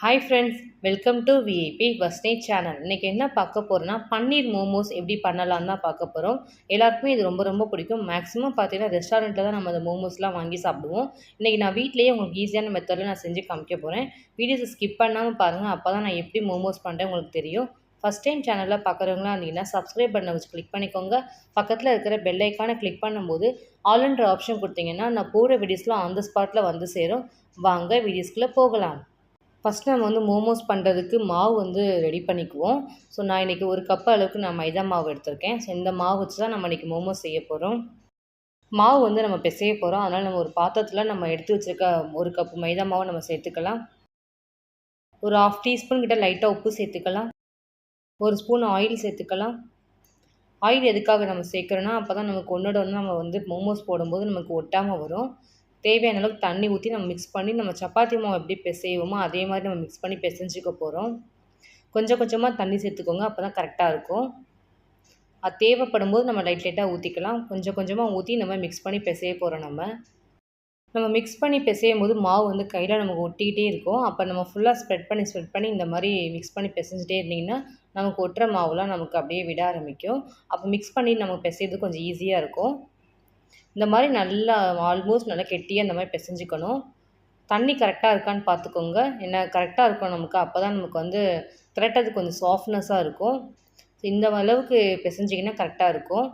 Hi friends, welcome to VIP வஸ்னே channel. இன்றைக்கி என்ன பார்க்க போகிறோன்னா, பன்னீர் மோமோஸ் எப்படி பண்ணலான்னு தான் பார்க்க போகிறோம். எல்லாருக்குமே இது ரொம்ப ரொம்ப பிடிக்கும். மேக்ஸிமம் பார்த்தீங்கன்னா ரெஸ்டாரண்ட்டில் தான் நம்ம அந்த மோமோஸ்லாம் வாங்கி சாப்பிடுவோம். இன்றைக்கி நான் வீட்டிலேயே உங்களுக்கு ஈஸியான மெத்தடில் நான் செஞ்சு காமிக்க போகிறேன். வீடியோஸை ஸ்கிப் பண்ணாமல் பாருங்கள், அப்போ தான் நான் எப்படி மோமோஸ் பண்ணுறேன் உங்களுக்கு தெரியும். ஃபஸ்ட் டைம் சேனலில் பார்க்குறவங்களா இருந்தீங்கன்னா சப்ஸ்கிரைப் பண்ண வச்சு கிளிக் பண்ணிக்கோங்க. பக்கத்தில் இருக்கிற பெல் ஐக்கானை கிளிக் பண்ணும்போது ஆல்ன்ற ஆப்ஷன் கொடுத்தீங்கன்னா நான் போகிற வீடியோஸ்லாம் ஆன் த ஸ்பாட்டில் வந்து சேரும். வாங்க வீடியோஸ்குள்ளே போகலாம். ஃபஸ்ட்டு நம்ம மோமோஸ் பண்ணுறதுக்கு மாவு ரெடி பண்ணிக்குவோம். ஸோ நான் இன்றைக்கி 1 கப் அளவுக்கு நான் மைதா மாவு எடுத்திருக்கேன். ஸோ இந்த மாவு வச்சு தான் நம்ம இன்றைக்கி மோமோஸ் செய்ய போகிறோம். மாவு நம்ம பிசைய போகிறோம். அதனால் நம்ம ஒரு பாத்திரத்தில் நம்ம எடுத்து வச்சுருக்க 1 கப் மைதா மாவை நம்ம சேர்த்துக்கலாம். ஒரு 1/2 டீஸ்பூன் கிட்ட லைட்டாக உப்பு சேர்த்துக்கலாம். 1 ஸ்பூன் ஆயில் சேர்த்துக்கலாம். ஆயில் எதுக்காக நம்ம சேர்க்குறோன்னா, அப்போ தான் நமக்கு ஒன்றோட ஒன்று நம்ம மோமோஸ் போடும்போது நமக்கு ஒட்டாமல் வரும். தேவையான அளவுக்கு தண்ணி ஊற்றி நம்ம மிக்ஸ் பண்ணி நம்ம சப்பாத்தி மாவு எப்படி பிசைவோமோ அதே மாதிரி நம்ம மிக்ஸ் பண்ணி பிசைஞ்சிக்க போகிறோம். கொஞ்சம் கொஞ்சமாக தண்ணி சேர்த்துக்கோங்க, அப்போ தான் கரெக்டாக இருக்கும். அது தேவைப்படும் போது நம்ம லைட்டாக ஊற்றிக்கலாம். கொஞ்சம் கொஞ்சமாக ஊற்றி நம்ம மிக்ஸ் பண்ணி பிசைய போகிறோம். நம்ம மிக்ஸ் பண்ணி பிசையும் போது மாவு கையில் நமக்கு ஒட்டிக்கிட்டே இருக்கும். அப்போ நம்ம ஃபுல்லாக ஸ்ப்ரெட் பண்ணி இந்த மாதிரி மிக்ஸ் பண்ணி பிசைஞ்சிட்டே இருந்திங்கன்னா நமக்கு ஒட்டுற மாவுலாம் நமக்கு அப்படியே விட ஆரம்பிக்கும். அப்போ மிக்ஸ் பண்ணி நம்ம பிசைறது கொஞ்சம் ஈஸியாக இருக்கும். இந்த மாதிரி நல்லா ஆல்மோஸ்ட் நல்லா கெட்டியாக இந்த மாதிரி பிசைஞ்சிக்கணும். தண்ணி கரெக்டாக இருக்கான்னு பார்த்துக்கோங்க. என்ன கரெக்டாக இருக்கும் நமக்கு, அப்போ தான் நமக்கு திரட்டுறதுக்கு கொஞ்சம் சாஃப்ட்னஸாக இருக்கும். இந்த அளவுக்கு பிசைஞ்சிங்கன்னா கரெக்டாக இருக்கும்.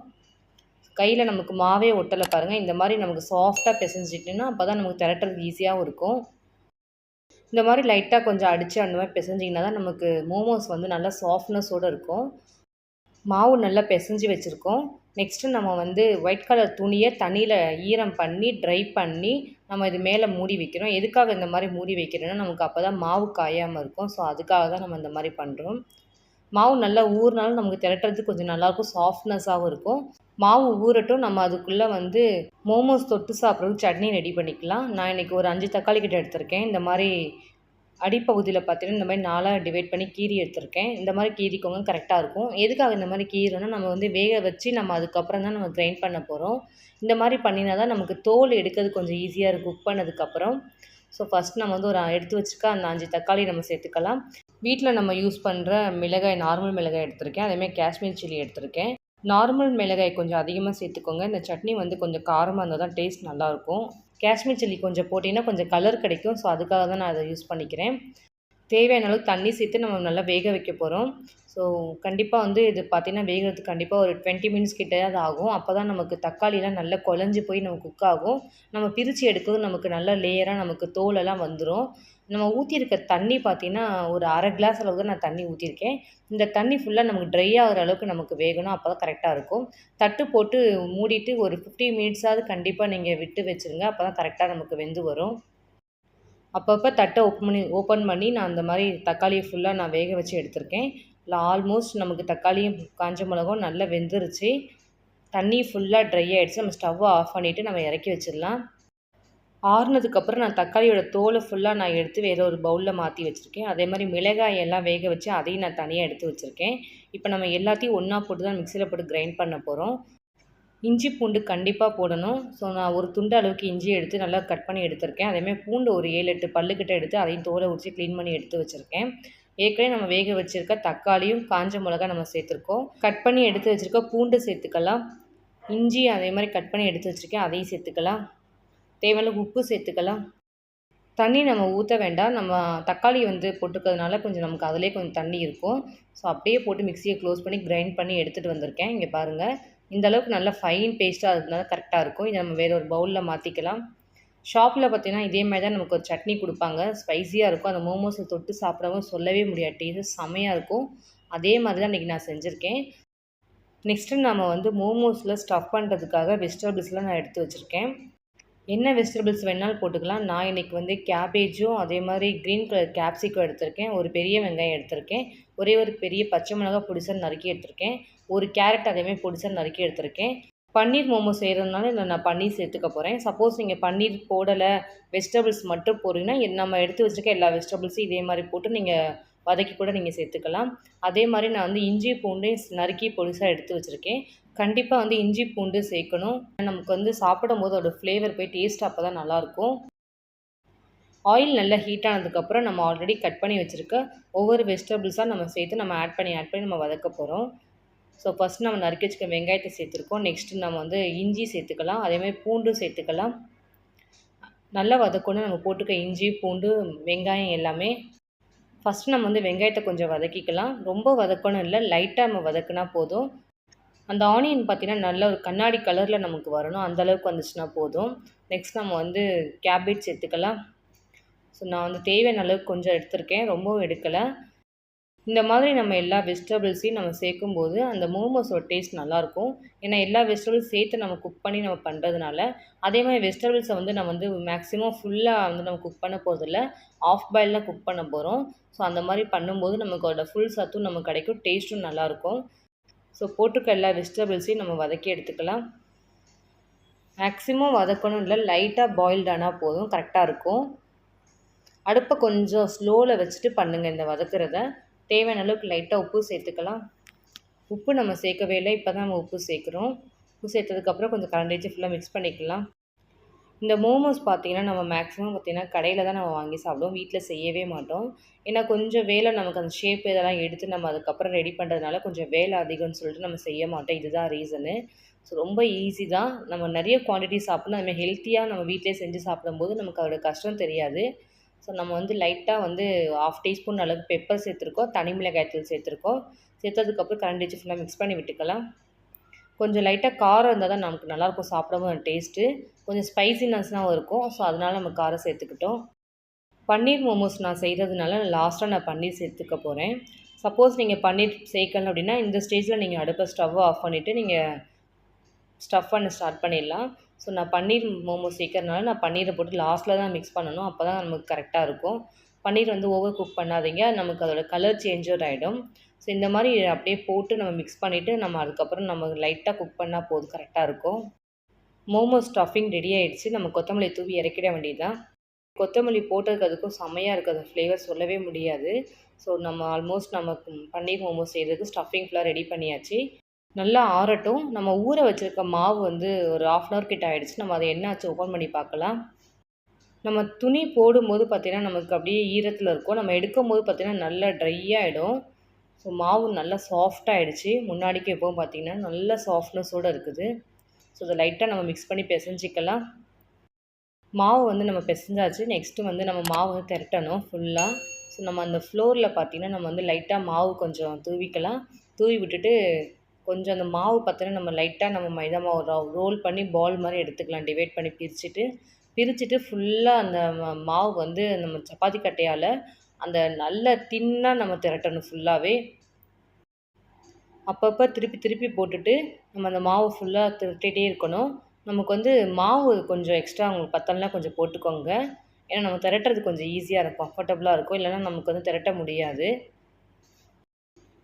கையில் நமக்கு மாவே ஒட்டலை பாருங்கள். இந்த மாதிரி நமக்கு சாஃப்டாக பிசைஞ்சிட்டிங்கன்னா அப்போ தான் நமக்கு திரட்டுறதுக்கு ஈஸியாகவும் இருக்கும். இந்த மாதிரி லைட்டாக கொஞ்சம் அடித்து அந்த மாதிரி பிசைஞ்சிங்கன்னா தான் நமக்கு மோமோஸ் நல்லா சாஃப்ட்னஸோடு இருக்கும். மாவு நல்லா பிசைஞ்சு வச்சுருக்கோம். நெக்ஸ்ட்டு நம்ம ஒயிட் கலர் துணியை தண்ணியில் ஈரம் பண்ணி ட்ரை பண்ணி நம்ம இது மேலே மூடி வைக்கிறோம். எதுக்காக இந்த மாதிரி மூடி வைக்கிறோன்னா, நமக்கு அப்போ தான் மாவு காயாமல் இருக்கும். ஸோ அதுக்காக தான் நம்ம இந்த மாதிரி பண்ணுறோம். மாவு நல்லா ஊறினாலும் நமக்கு திரட்டுறதுக்கு கொஞ்சம் நல்லாயிருக்கும், சாஃப்ட்னஸாகவும் இருக்கும். மாவு ஊறட்டும், நம்ம அதுக்குள்ளே மோமோஸ் தொட்டு சாப்பிட்றதுக்கு சட்னி ரெடி பண்ணிக்கலாம். நான் இன்றைக்கி ஒரு 5 தக்காளி கிட்ட எடுத்திருக்கேன். இந்த மாதிரி அடிப்பகுதியில் பார்த்தீங்கன்னா இந்த மாதிரி 4ஆக டிவைட் பண்ணி கீறி எடுத்திருக்கேன். இந்த மாதிரி கீறிக்கோங்க, கரெக்டாக இருக்கும். எதுக்காக இந்த மாதிரி கீறோன்னா, நம்ம வேக வச்சு நம்ம அதுக்கப்புறம் தான் நம்ம கிரைண்ட் பண்ண போகிறோம். இந்த மாதிரி பண்ணினா தான் நமக்கு தோல் எடுக்கிறது கொஞ்சம் ஈஸியாக இருக்கும் குக் பண்ணதுக்கப்புறம். ஸோ ஃபஸ்ட் நம்ம ஒரு எடுத்து வச்சுக்க அந்த 5 தக்காளி நம்ம சேர்த்துக்கலாம். வீட்டில் நம்ம யூஸ் பண்ணுற மிளகாய், நார்மல் மிளகாய் எடுத்திருக்கேன். அதேமாதிரி காஷ்மீர் சில்லி எடுத்திருக்கேன். நார்மல் மிளகாய் கொஞ்சம் அதிகமாக சேர்த்துக்கோங்க. இந்த சட்னி கொஞ்சம் காரமாக இருந்தால் தான் டேஸ்ட் நல்லாயிருக்கும். காஷ்மீர் சில்லி கொஞ்சம் போட்டிங்கன்னா கொஞ்சம் கலர் கிடைக்கும். ஸோ அதுக்காக தான் நான் அதை யூஸ் பண்ணிக்கிறேன். தேவையான அளவுக்கு தண்ணி சேர்த்து நம்ம நல்லா வேக வைக்க போகிறோம். ஸோ கண்டிப்பாக இது பார்த்திங்கன்னா வேகிறதுக்கு கண்டிப்பாக ஒரு 20 மினிட்ஸ் கிட்டே அது ஆகும். அப்போ தான் நமக்கு தக்காளிலாம் நல்லா குழஞ்சி போய் நமக்கு குக் ஆகும். நம்ம பிரித்து எடுக்கிறது நமக்கு நல்லா லேயராக நமக்கு தோலெல்லாம் வந்துடும். நம்ம ஊற்றிருக்க தண்ணி பார்த்திங்கன்னா ஒரு 1/2 கிளாஸ் அளவு தான் நான் தண்ணி ஊற்றிருக்கேன். இந்த தண்ணி ஃபுல்லாக நமக்கு ட்ரை ஆகிற அளவுக்கு நமக்கு வேகணும். அப்போ தான் கரெக்டாக இருக்கும். தட்டு போட்டு மூடிட்டு ஒரு 15 மினிட்ஸாவது கண்டிப்பாக நீங்கள் விட்டு வச்சுருங்க. அப்போ தான் கரெக்டாக நமக்கு வெந்து வரும். அப்பப்போ தட்டை ஓப்பன் பண்ணி நான் அந்த மாதிரி தக்காளியை ஃபுல்லாக நான் வேக வச்சு எடுத்திருக்கேன். இல்லை ஆல்மோஸ்ட் நமக்கு தக்காளியும் காஞ்ச மிளகும் நல்லா வெந்துருச்சு. தண்ணி ஃபுல்லாக ட்ரை ஆகிடுச்சு. நம்ம ஸ்டவ்வை ஆஃப் பண்ணிவிட்டு நம்ம இறக்கி வச்சிடலாம். ஆறுனதுக்கப்புறம் நான் தக்காளியோட தோலை ஃபுல்லாக நான் எடுத்து வேறு ஒரு பவுலில் மாற்றி வச்சுருக்கேன். அதே மாதிரி மிளகாய் எல்லாம் வேக வச்சு அதையும் நான் தனியாக எடுத்து வச்சுருக்கேன். இப்போ நம்ம எல்லாத்தையும் ஒன்றா போட்டு தான் மிக்சியில் போட்டு கிரைண்ட் பண்ண போகிறோம். இஞ்சி பூண்டு கண்டிப்பாக போடணும். ஸோ நான் ஒரு துண்டு அளவுக்கு இஞ்சி எடுத்து நல்லா கட் பண்ணி எடுத்திருக்கேன். அதேமாதிரி பூண்டு ஒரு 7-8 பல்லுக்கிட்ட எடுத்து அதையும் தோலை உரித்து க்ளீன் பண்ணி எடுத்து வச்சுருக்கேன். ஏற்கனவே நம்ம வேக வச்சுருக்க தக்காளியும் காஞ்ச மிளகா நம்ம சேர்த்துருக்கோம். கட் பண்ணி எடுத்து வச்சுருக்க பூண்டு சேர்த்துக்கலாம். இஞ்சி அதே மாதிரி கட் பண்ணி எடுத்து வச்சுருக்கேன், அதையும் சேர்த்துக்கலாம். தேவையான உப்பு சேர்த்துக்கலாம். தண்ணி நம்ம ஊற்ற வேண்டாம். நம்ம தக்காளி போட்டுக்கிறதுனால கொஞ்சம் நமக்கு அதிலே கொஞ்சம் தண்ணி இருக்கும். ஸோ அப்படியே போட்டு மிக்சியை க்ளோஸ் பண்ணி கிரைண்ட் பண்ணி எடுத்துகிட்டு வந்திருக்கேன். இங்கே பாருங்கள், இந்த அளவுக்கு நல்லா ஃபைன் பேஸ்ட்டாக இருந்தால் கரெக்டாக இருக்கும். இதை நம்ம வேறு ஒரு பவுலில் மாற்றிக்கலாம். ஷாப்பில் பார்த்திங்கன்னா இதே மாதிரி தான் நமக்கு ஒரு சட்னி கொடுப்பாங்க. ஸ்பைஸியாக இருக்கும். அந்த மோமோஸை தொட்டு சாப்பிடவும் சொல்லவே முடியாது, டேஸ்ட்டு செம்மையாக இருக்கும். அதே மாதிரி தான் இன்றைக்கி நான் செஞ்சுருக்கேன். நெக்ஸ்ட்டு நம்ம மோமோஸில் ஸ்டஃப் பண்ணுறதுக்காக வெஜிடபிள்ஸ்லாம் நான் எடுத்து வச்சுருக்கேன். என்ன வெஜிடபிள்ஸ் வேணாலும் போட்டுக்கலாம். நான் இன்றைக்கி கேபேஜும் அதே மாதிரி க்ரீன் கலர் கேப்சிகம் எடுத்திருக்கேன். ஒரு பெரிய வெங்காயம் எடுத்திருக்கேன். ஒரே ஒரு பெரிய பச்சை மிளகாய் பொடிசாக நறுக்கி எடுத்திருக்கேன். ஒரு கேரட் அதேமாதிரி பொடிசாக நறுக்கி எடுத்திருக்கேன். பன்னீர் மோமோஸ் செய்கிறதுனால இதில் நான் பன்னீர் சேர்த்துக்க போகிறேன். சப்போஸ் நீங்கள் பன்னீர் போடலை, வெஜிடபிள்ஸ் மட்டும் போடுறீங்கன்னா நம்ம எடுத்து வச்சுருக்க எல்லா வெஜிடபிள்ஸும் இதே மாதிரி போட்டு நீங்கள் வதக்கி கூட நீங்கள் சேர்த்துக்கலாம். அதே மாதிரி நான் இஞ்சி பூண்டையும் நறுக்கி பொடிசாக எடுத்து வச்சுருக்கேன். கண்டிப்பாக இஞ்சி பூண்டு சேர்க்கணும். நமக்கு சாப்பிடும்போது அதோடய ஃப்ளேவர் போய் டேஸ்ட் அப்போ தான் நல்லாயிருக்கும். ஆயில் நல்லா ஹீட் ஆனதுக்கப்புறம் நம்ம ஆல்ரெடி கட் பண்ணி வச்சுருக்க ஒவ்வொரு வெஜிடபிள்ஸாக நம்ம சேர்த்து நம்ம ஆட் பண்ணி நம்ம வதக்க போகிறோம். ஸோ ஃபஸ்ட் நம்ம நறுக்கி வச்சுக்க வெங்காயத்தை சேர்த்துருக்கோம். நெக்ஸ்ட்டு நம்ம வந்து இஞ்சி சேர்த்துக்கலாம். அதேமாதிரி பூண்டும் சேர்த்துக்கலாம். நல்லா வதக்கணும். நம்ம போட்டுக்க இஞ்சி, பூண்டு, வெங்காயம் எல்லாமே. ஃபஸ்ட்டு நம்ம வந்து வெங்காயத்தை கொஞ்சம் வதக்கிக்கலாம். ரொம்ப வதக்கணும் இல்லை, லைட்டாக நம்ம வதக்குனா போதும். அந்த ஆனியன் பார்த்திங்கன்னா நல்ல ஒரு கண்ணாடி கலரில் நமக்கு வரணும். அந்தளவுக்கு வந்துச்சுன்னா போதும். நெக்ஸ்ட் நம்ம வந்து கேபேஜ் சேர்த்துக்கலாம். ஸோ நான் வந்து தேவையான அளவுக்கு கொஞ்சம் எடுத்திருக்கேன், ரொம்பவும் எடுக்கலை. இந்த மாதிரி நம்ம எல்லா வெஜிடபிள்ஸையும் நம்ம சேர்க்கும்போது அந்த மோமோஸோட டேஸ்ட் நல்லாயிருக்கும். ஏன்னா எல்லா வெஜிடபிள்ஸ் சேர்த்து நம்ம குக் பண்ணி நம்ம பண்ணுறதுனால. அதே மாதிரி வெஜிடபிள்ஸை வந்து நம்ம வந்து மேக்ஸிமம் ஃபுல்லாக வந்து நம்ம குக் பண்ண போகிறதில்ல, ஆஃப் பாயில் தான் குக் பண்ண போகிறோம். ஸோ அந்த மாதிரி பண்ணும்போது நமக்கு அதோட ஃபுல் சத்தும் நமக்கு கிடைக்கும், டேஸ்ட்டும் நல்லாயிருக்கும். ஸோ போட்டிருக்க எல்லா வெஜிடபிள்ஸையும் நம்ம வதக்கி எடுத்துக்கலாம். மேக்ஸிமம் வதக்கணும் இல்லை, லைட்டாக பாயில்டு ஆனால் போதும், கரெக்டாக இருக்கும். அடுப்பை கொஞ்சம் ஸ்லோவில் வச்சுட்டு பண்ணுங்கள் இந்த வதக்கிறத. தேவையான அளவுக்கு லைட்டாக உப்பு சேர்த்துக்கலாம். உப்பு நம்ம சேர்க்கவே இல்லை, இப்போ தான் நம்ம உப்பு சேர்க்குறோம். உப்பு சேர்த்ததுக்கப்புறம் கொஞ்சம் கரண்டி வச்சு ஃபுல்லாக மிக்ஸ் பண்ணிக்கலாம். இந்த மோமோஸ் பார்த்திங்கன்னா நம்ம மேக்ஸிமம் பார்த்திங்கன்னா கடையில் தான் நம்ம வாங்கி சாப்பிடுவோம், வீட்டில் செய்யவே மாட்டோம். ஏன்னா கொஞ்சம் வேலை நமக்கு அந்த ஷேப் இதெல்லாம் எடுத்து நம்ம அதுக்கப்புறம் ரெடி பண்ணுறதுனால கொஞ்சம் வேலை அதிகம்னு சொல்லிட்டு நம்ம செய்ய மாட்டோம். இதுதான் ரீசனு. ஸோ ரொம்ப ஈஸி தான். நம்ம நிறைய குவான்டிட்டி சாப்பிட்ணும், அதுமாதிரி ஹெல்த்தியாக நம்ம வீட்டிலே செஞ்சு சாப்பிடும்போது நமக்கு அதோட கஷ்டம் தெரியாது. ஸோ நம்ம வந்து லைட்டாக வந்து 1/2 டீஸ்பூன் அளவுக்கு பெப்பர் சேர்த்துருக்கோம், தனி மிளகாய் தூள் சேர்த்துருக்கோம். சேர்த்ததுக்கப்புறம் கரண்டி வச்சு ஃபுல்லாக மிக்ஸ் பண்ணி விட்டுக்கலாம். கொஞ்சம் லைட்டாக காரம் இருந்தால் தான் நமக்கு நல்லாயிருக்கும் சாப்பிடவும் டேஸ்ட்டு. கொஞ்சம் ஸ்பைசினஸ்ஸாகவும் இருக்கும். ஸோ அதனால் நம்ம காரம் சேர்த்துக்கிட்டோம். பன்னீர் மோமோஸ் நான் செய்கிறதுனால லாஸ்ட்டாக நான் பன்னீர் சேர்த்துக்க போகிறேன். சப்போஸ் நீங்கள் பன்னீர் சேர்க்கல அப்படின்னா இந்த ஸ்டேஜில் நீங்கள் அடுப்பை ஸ்டவ்வை ஆஃப் பண்ணிவிட்டு நீங்கள் ஸ்டஃப் பண்ண ஸ்டார்ட் பண்ணிடலாம். ஸோ நான் பன்னீர் மோமோஸ் சேர்க்கறதுனால நான் பன்னீரை போட்டு லாஸ்ட்டில் தான் மிக்ஸ் பண்ணணும். அப்போ தான் நமக்கு கரெக்டாக இருக்கும். பன்னீர் வந்து ஓவர் குக் பண்ணாதீங்க, நமக்கு அதோட கலர் சேஞ்சர் ஆகிடும். ஸோ இந்த மாதிரி அப்படியே போட்டு நம்ம மிக்ஸ் பண்ணிவிட்டு நம்ம அதுக்கப்புறம் நம்ம லைட்டாக குக் பண்ணால் போதும், கரெக்டாக இருக்கும். மோமோஸ் ஸ்டஃபிங் ரெடி ஆகிடுச்சு. நம்ம கொத்தமல்லி தூவி இறக்கிட வேண்டியது தான். கொத்தமல்லி போட்டதுக்கு அதுக்கும் செம்மையாக இருக்குது, அந்த ஃப்ளேவர் சொல்லவே முடியாது. ஸோ நம்ம ஆல்மோஸ்ட் நமக்கு பன்னீர் மோமோஸ் செய்கிறதுக்கு ஸ்டஃபிங் ஃபுல்லாக ரெடி பண்ணியாச்சு. நல்லா ஆறட்டும். நம்ம ஊற வச்சுருக்க மாவு வந்து ஒரு 1/2 அன் ஹவர் கிட்ட ஆகிடுச்சு. நம்ம அதை என்னாச்சு ஓப்பன் பண்ணி பார்க்கலாம். நம்ம துணி போடும்போது பார்த்திங்கன்னா நமக்கு அப்படியே ஈரத்தில் இருக்கும். நம்ம எடுக்கும்போது பார்த்திங்கன்னா நல்லா ட்ரை ஆகிடும். ஸோ மாவு நல்லா சாஃப்டாகிடுச்சு. முன்னாடிக்கு எப்போவும் பார்த்திங்கன்னா நல்ல சாஃப்ட்னஸோடு இருக்குது. ஸோ அதை லைட்டாக நம்ம மிக்ஸ் பண்ணி பிசைஞ்சிக்கலாம். மாவு வந்து நம்ம பிசைஞ்சாச்சு. நெக்ஸ்ட்டு வந்து நம்ம மாவு வந்து திரட்டணும் ஃபுல்லாக. ஸோ நம்ம அந்த ஃப்ளோரில் பார்த்திங்கன்னா நம்ம வந்து லைட்டாக மாவு கொஞ்சம் தூவிக்கலாம். தூவி விட்டுட்டு கொஞ்சம் அந்த மாவு பார்த்திங்கன்னா நம்ம லைட்டாக நம்ம மைதா மாவு ரோல் பண்ணி பால் மாதிரி எடுத்துக்கலாம். டிவைட் பண்ணி பிரிச்சுட்டு ஃபுல்லாக அந்த மாவு வந்து நம்ம சப்பாத்தி கட்டையால் அந்த நல்ல தின்னாக நம்ம திரட்டணும் ஃபுல்லாகவே. அப்பப்போ திருப்பி போட்டுட்டு நம்ம அந்த மாவு ஃபுல்லாக திரட்டிகிட்டே இருக்கணும். நமக்கு வந்து மாவு கொஞ்சம் எக்ஸ்ட்ரா உங்களுக்கு பத்தலைனா கொஞ்சம் போட்டுக்கோங்க. ஏன்னா நம்ம திரட்டுறது கொஞ்சம் ஈஸியாக இருக்கும், கம்ஃபர்டபுளாக இருக்கும். இல்லைனா நமக்கு வந்து திரட்ட முடியாது.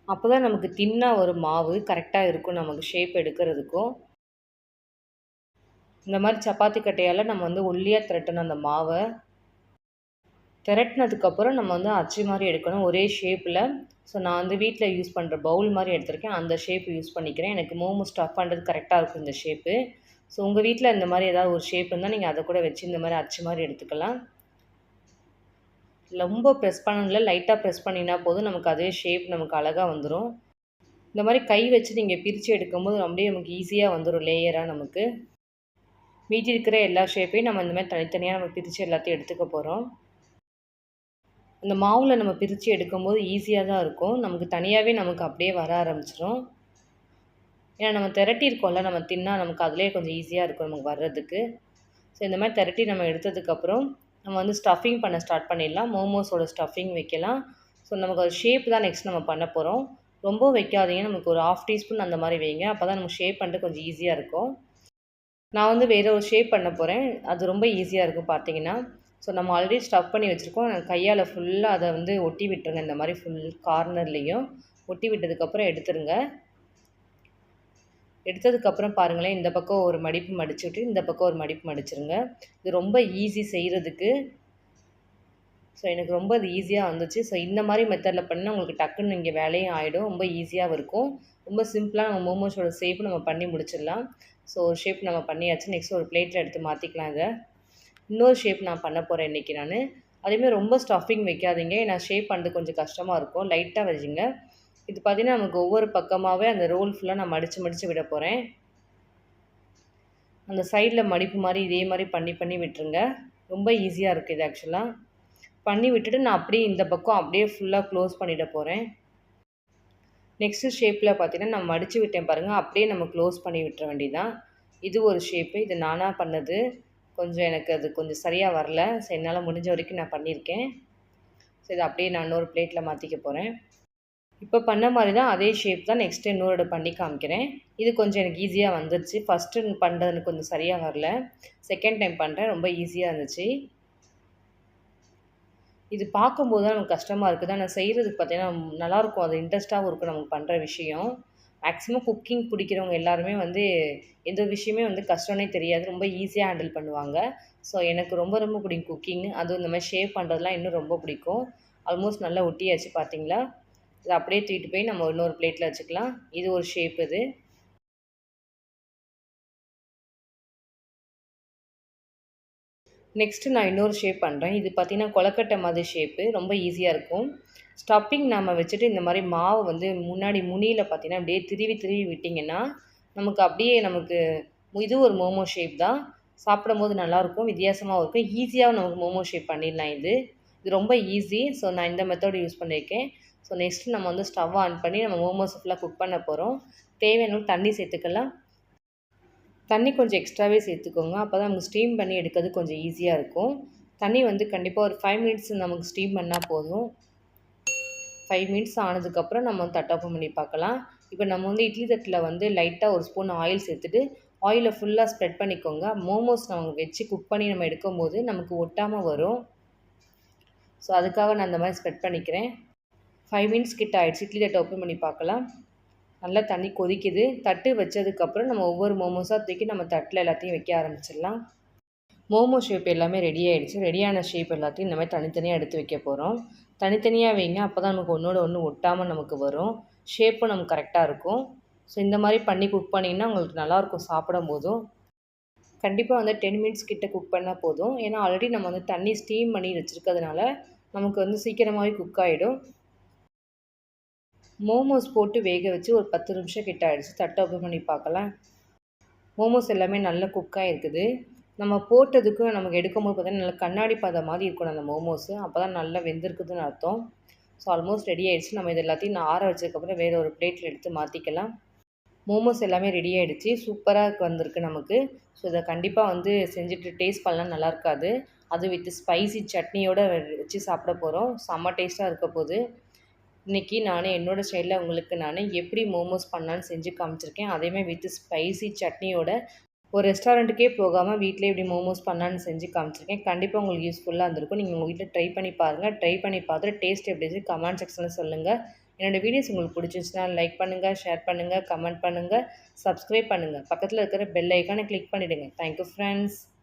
அப்போ தான் நமக்கு தின்னாக ஒரு மாவு கரெக்டாக இருக்கும் நமக்கு ஷேப் எடுக்கிறதுக்கும். இந்த மாதிரி சப்பாத்தி கட்டையால் நம்ம வந்து ஒல்லியாக திரட்டணும் அந்த மாவை. திரட்டினதுக்கப்புறம் நம்ம வந்து அச்சு மாதிரி எடுக்கணும் ஒரே ஷேப்பில். ஸோ நான் வந்து வீட்டில் யூஸ் பண்ணுற பவுல் மாதிரி எடுத்திருக்கேன், அந்த ஷேப் யூஸ் பண்ணிக்கிறேன். எனக்கு மோமோ ஸ்டஃப் பண்ணுறது கரெக்டாக இருக்கும் இந்த ஷேப்பு. ஸோ உங்கள் வீட்டில் இந்த மாதிரி ஏதாவது ஒரு ஷேப் இருந்தால் நீங்கள் அதை கூட வச்சு இந்த மாதிரி அச்சு மாதிரி எடுத்துக்கலாம். ரொம்ப ப்ரெஸ் பண்ணல, லைட்டாக ப்ரெஸ் பண்ணினா போதும், நமக்கு அதே ஷேப் நமக்கு அழகாக வந்துடும். இந்த மாதிரி கை வச்சு நீங்கள் பிரித்து எடுக்கும்போது அப்படியே நமக்கு ஈஸியாக வந்துடும் லேயராக. நமக்கு மீதி இருக்கிற எல்லா ஷேப்பையும் நம்ம இந்த மாதிரி தனித்தனியாக நம்ம பிரித்து எல்லாத்தையும் எடுத்துக்க போகிறோம். அந்த மாவில் நம்ம பிரித்து எடுக்கும்போது ஈஸியாக தான் இருக்கும், நமக்கு தனியாகவே நமக்கு அப்படியே வர ஆரம்பிச்சிடும். ஏன்னா நம்ம திரட்டியிருக்கோம்ல, நம்ம தின்னா நமக்கு அதிலே கொஞ்சம் ஈஸியாக இருக்கும் நமக்கு வர்றதுக்கு. ஸோ இந்த மாதிரி திரட்டி நம்ம எடுத்ததுக்கப்புறம் நம்ம வந்து ஸ்டஃபிங் பண்ண ஸ்டார்ட் பண்ணிடலாம். மோமோஸோட ஸ்டஃபிங் வைக்கலாம். ஸோ நமக்கு ஒரு ஷேப் தான் நெக்ஸ்ட் நம்ம பண்ண போகிறோம். ரொம்ப வைக்காதீங்க, நமக்கு ஒரு 1/2 டீஸ்பூன் அந்த மாதிரி வைங்க. அப்போ தான் நம்ம ஷேப் பண்ணிட்டு கொஞ்சம் ஈஸியாக இருக்கும். நான் வந்து வேறு ஒரு ஷேப் பண்ண போகிறேன், அது ரொம்ப ஈஸியாக இருக்கும் பார்த்தீங்கன்னா. ஸோ நம்ம ஆல்ரெடி ஸ்டஃப் பண்ணி வச்சுருக்கோம். கையால் ஃபுல்லாக அதை வந்து ஒட்டி விட்டுருங்க. இந்த மாதிரி ஃபுல் கார்னர்லேயும் ஒட்டி விட்டதுக்கப்புறம் எடுத்துருங்க. எடுத்ததுக்கப்புறம் பாருங்களேன், இந்த பக்கம் ஒரு மடிப்பு மடிச்சுட்டு இந்த பக்கம் ஒரு மடிப்பு மடிச்சிருங்க. இது ரொம்ப ஈஸி செய்கிறதுக்கு. ஸோ எனக்கு ரொம்ப அது ஈஸியாக வந்துச்சு. ஸோ இந்த மாதிரி மெத்தடில் பண்ணால் உங்களுக்கு டக்குன்னு இங்கே வேலையும் ஆகிடும், ரொம்ப ஈஸியாகவும் இருக்கும். ரொம்ப சிம்பிளாக நம்ம மோமோஸோட ஷேப் நம்ம பண்ணி முடிச்சிடலாம். ஸோ ஒரு ஷேப் நம்ம பண்ணியாச்சு. நெக்ஸ்ட் ஒரு பிளேட்டில் எடுத்து மாற்றிக்கலாம். இதை இன்னொரு ஷேப் நான் பண்ண போகிறேன் இன்றைக்கி நான். அதேமாதிரி ரொம்ப ஸ்டஃபிங் வைக்காதீங்க. ஏன்னா ஷேப் பண்ணுறது கொஞ்சம் கஷ்டமாக இருக்கும். லைட்டாக வச்சுங்க. இது பார்த்தீங்கன்னா, நமக்கு ஒவ்வொரு பக்கமாகவே அந்த ரோல் ஃபுல்லாக நான் மடித்து மடித்து விட போகிறேன். அந்த சைடில் மடிப்பு மாதிரி இதே மாதிரி பண்ணி பண்ணி விட்டுருங்க. ரொம்ப ஈஸியாக இருக்குது இது ஆக்சுவலாக. பண்ணி விட்டுட்டு நான் அப்படியே இந்த பக்கம் அப்படியே ஃபுல்லாக க்ளோஸ் பண்ணிட போகிறேன். நெக்ஸ்ட்டு ஷேப்பில் பார்த்தீங்கன்னா, நான் மடித்து விட்டேன் பாருங்கள். அப்படியே நம்ம க்ளோஸ் பண்ணி விட்டுற வேண்டியதான். இது ஒரு ஷேப்பு. இது நானாக பண்ணது. கொஞ்சம் எனக்கு அது கொஞ்சம் சரியாக வரல. ஸோ என்னால் முடிஞ்ச வரைக்கும் நான் பண்ணியிருக்கேன். ஸோ இதை அப்படியே நான் இன்னொரு பிளேட்டில் மாற்றிக்க போகிறேன். இப்போ பண்ண மாதிரி தான் அதே ஷேப் தான் நெக்ஸ்ட்டு இன்னொரு பண்ணி காமிக்கிறேன். இது கொஞ்சம் எனக்கு ஈஸியாக வந்துருச்சு. ஃபஸ்ட்டு பண்ணுறது எனக்கு கொஞ்சம் சரியாக வரல. செகண்ட் டைம் பண்ணுறேன். ரொம்ப ஈஸியாக இருந்துச்சு. இது பார்க்கும்போது தான் நமக்கு கஷ்டமாக இருக்குது. ஆனா செய்கிறதுக்கு பார்த்தீங்கன்னா நல்லாயிருக்கும். அது இன்ட்ரெஸ்ட்டாகவும் இருக்கும் நமக்கு பண்ணுற விஷயம். மேக்ஸிமம் குக்கிங் பிடிக்கிறவங்க எல்லாருமே வந்து எந்த விஷயமே வந்து கஷ்டம்னே தெரியாது. ரொம்ப ஈஸியாக ஹேண்டில் பண்ணுவாங்க. ஸோ எனக்கு ரொம்ப ரொம்ப பிடிக்கும் குக்கிங். அதுவும் இந்த மாதிரி ஷேப் பண்ணுறதுலாம் இன்னும் ரொம்ப பிடிக்கும். ஆல்மோஸ்ட் நல்லா ஒட்டியாச்சு பார்த்தீங்களா? இதை அப்படியே தூக்கிட்டு போய் நம்ம இன்னொரு பிளேட்டில் வச்சுக்கலாம். இது ஒரு ஷேப் இது. நெக்ஸ்ட்டு நான் இன்னொரு ஷேப் பண்ணுறேன். இது பார்த்தீங்கன்னா கொழக்கட்டை மாதிரி ஷேப்பு. ரொம்ப ஈஸியாக இருக்கும். ஸ்டஃப்பிங் நம்ம வச்சுட்டு இந்த மாதிரி மாவு வந்து முன்னாடி முனியில பார்த்தீங்கன்னா, அப்படியே திருவி திருவி விட்டிங்கன்னா, நமக்கு இது ஒரு மோமோ ஷேப் தான். சாப்பிடும்போது நல்லாயிருக்கும். வித்தியாசமாவும் இருக்கும். ஈஸியாவும் நமக்கு மோமோ ஷேப் பண்ணிடலாம் இது. இது ரொம்ப ஈஸி. ஸோ நான் இந்த மெத்தட் யூஸ் பண்ணியிருக்கேன். ஸோ நெக்ஸ்ட்டு நம்ம வந்து ஸ்டவ் ஆன் பண்ணி நம்ம மோமோஸ் ஃபுல்லாக குக் பண்ண போகிறோம். தேவையான அளவு தண்ணி சேர்த்துக்கலாம். தண்ணி கொஞ்சம் எக்ஸ்ட்ராவே சேர்த்துக்கோங்க. அப்போ தான் நமக்கு ஸ்டீம் பண்ணி எடுக்கிறது கொஞ்சம் ஈஸியாக இருக்கும். தண்ணி வந்து கண்டிப்பாக ஒரு 5 மினிட்ஸ் நமக்கு ஸ்டீம் பண்ணால் போதும். 5 மினிட்ஸ் ஆனதுக்கப்புறம் நம்ம தட் ஓப்பன் பண்ணி பார்க்கலாம். இப்போ நம்ம வந்து இட்லி தட்டில் வந்து லைட்டாக ஒரு ஸ்பூன் ஆயில் சேர்த்துட்டு, ஆயிலை ஃபுல்லாக ஸ்ப்ரெட் பண்ணிக்கோங்க. மோமோஸ் நம்ம வச்சு குக் பண்ணி நம்ம எடுக்கும்போது நமக்கு ஒட்டாமல் வரும். ஸோ அதுக்காக நான் அந்த மாதிரி ஸ்ப்ரெட் பண்ணிக்கிறேன். 5 மினிட்ஸ் கிட்ட ஆயிடுச்சு. இட்லி தட்டை ஓப்பன் பண்ணி பார்க்கலாம். நல்லா தண்ணி கொதிக்குது. தட்டு வச்சதுக்கப்புறம் நம்ம ஒவ்வொரு மோமோஸாக தூக்கி நம்ம தட்டில் எல்லாத்தையும் வைக்க ஆரம்பிச்சிடலாம். மோமோ ஷேப் எல்லாமே ரெடி ஆகிடுச்சு. ரெடியான ஷேப் எல்லாத்தையும் இந்த மாதிரி தனித்தனியாக எடுத்து வைக்க போகிறோம். தனித்தனியாக வைங்க. அப்போ தான் நமக்கு ஒன்றோட ஒன்று ஒட்டாமல் நமக்கு வரும். ஷேப்பும் நமக்கு கரெக்டாக இருக்கும். ஸோ இந்த மாதிரி பண்ணி குக் பண்ணிங்கன்னா உங்களுக்கு நல்லாயிருக்கும் சாப்பிடும்போதும். கண்டிப்பாக வந்து 10 மினிட்ஸ் கிட்ட குக் பண்ணால் போதும். ஏன்னா ஆல்ரெடி நம்ம வந்து தண்ணி ஸ்டீம் பண்ணி வச்சுருக்கிறதுனால நமக்கு வந்து சீக்கிரமாகவே குக் ஆகிடும். மோமோஸ் போட்டு வேக வச்சு ஒரு 10 நிமிஷம் கிட்ட ஆகிடுச்சு. தட்டை ஓப்பன் பண்ணி பார்க்கலாம். மோமோஸ் எல்லாமே நல்லா குக் ஆகிருக்குது. நம்ம போட்டதுக்கும் நமக்கு எடுக்கும்போது பார்த்தீங்கன்னா நல்லா கண்ணாடி பதம் மாதிரி இருக்கணும் அந்த மோமோஸு. அப்போ தான் நல்லா வெந்திருக்குதுன்னு அர்த்தம். ஸோ ஆல்மோஸ்ட் ரெடி ஆகிடுச்சு. நம்ம இது எல்லாத்தையும் நான் ஆற வச்சதுக்கப்புறம் வேறு ஒரு பிளேட்டில் எடுத்து மாற்றிக்கலாம். மோமோஸ் எல்லாமே ரெடி ஆகிடுச்சு. சூப்பராக வந்திருக்கு நமக்கு. ஸோ இதை கண்டிப்பாக வந்து செஞ்சுட்டு டேஸ்ட் பண்ணலாம் நல்லா இருக்காது. அது வித் ஸ்பைசி சட்னியோடு வச்சு சாப்பிட போகிறோம். செம்ம டேஸ்ட்டாக இருக்க போகுது. இன்றைக்கி நான் என்னோடய ஸ்டைலில் உங்களுக்கு நான் எப்படி மோமோஸ் பண்ணலான்னு செஞ்சு காமிச்சிருக்கேன். அதேமாதிரி வித் ஸ்பைசி சட்னியோட ஒரு ரெஸ்டாரண்ட்டுக்கே போகாமல் வீட்டிலே எப்படி மோமோஸ் பண்ணலான்னு செஞ்சு காமிச்சிருக்கேன். கண்டிப்பாக உங்களுக்கு யூஸ்ஃபுல்லாக இருந்திருக்கும். நீங்கள் உங்கள் வீட்டில் ட்ரை பண்ணி பாருங்கள். ட்ரை பண்ணி பார்த்துட்டு டேஸ்ட் எப்படி இருந்துச்சு கமெண்ட் செக்ஷனில் சொல்லுங்கள். என்னோடய வீடியோஸ் உங்களுக்கு பிடிச்சிருந்துச்சுன்னா லைக் பண்ணுங்கள், ஷேர் பண்ணுங்கள், கமெண்ட் பண்ணுங்கள், சப்ஸ்கிரைப் பண்ணுங்கள். பக்கத்தில் இருக்கிற பெல் ஐக்கானை கிளிக் பண்ணிவிடுங்க. Thank you friends.